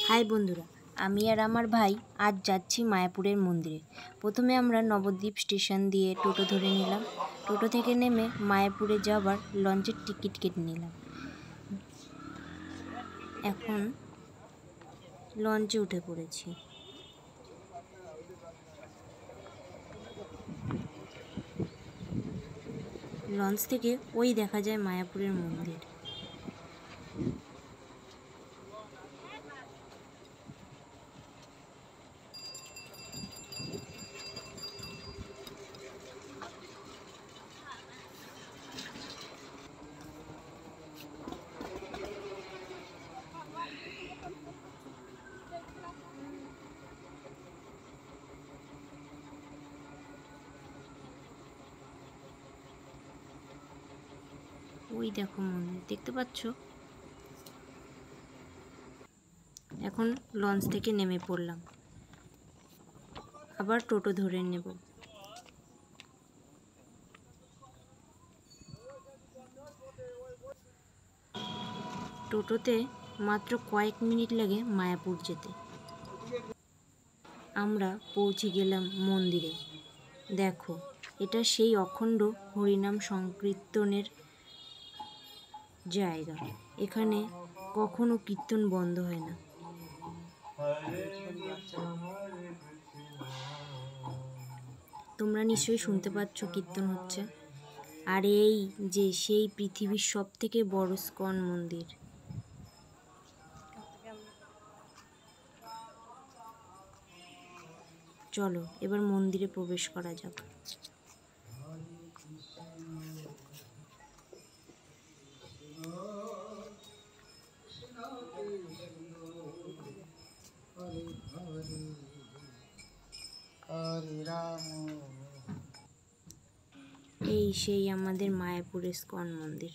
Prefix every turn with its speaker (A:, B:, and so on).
A: High বন্ধুরা, আমি আর আমার ভাই আজ যাচ্ছি মায়াপুরের মন্দিরে। প্রথমে আমরা নবদ্বীপ স্টেশন দিয়ে টোটো ধরে নিলাম। টোটো থেকে নেমে মায়াপুরে যাবার লঞ্চের টিকিট কেটে নিলাম। এখন লঞ্চে উঠে পড়েছি। লঞ্চ থেকে ওই দেখা যায় মায়াপুরের মন্দির। ওই দেখো মন্দির, দেখতে পাচ্ছ? এখন লঞ্চ থেকে নেমে পড়লাম, আবার টোটো ধরে নেব। টোটোতে মাত্র কয়েক মিনিট লাগে মায়াপুর যেতে। আমরা পৌঁছে গেলাম মন্দিরে। দেখো, এটা সেই অখণ্ড হরিনাম সংকীর্তনের জায়গা। এখানে কখনো কীর্তন বন্ধ হয় না। তোমরা নিশ্চয়ই শুনতে পাচ্ছ কীর্তন হচ্ছে। আর এই যে সেই পৃথিবীর সব থেকে বড় ইস্কন মন্দির। চলো এবার মন্দিরে প্রবেশ করা যাক। এই সেই আমাদের মায়াপুর ইস্কন মন্দির।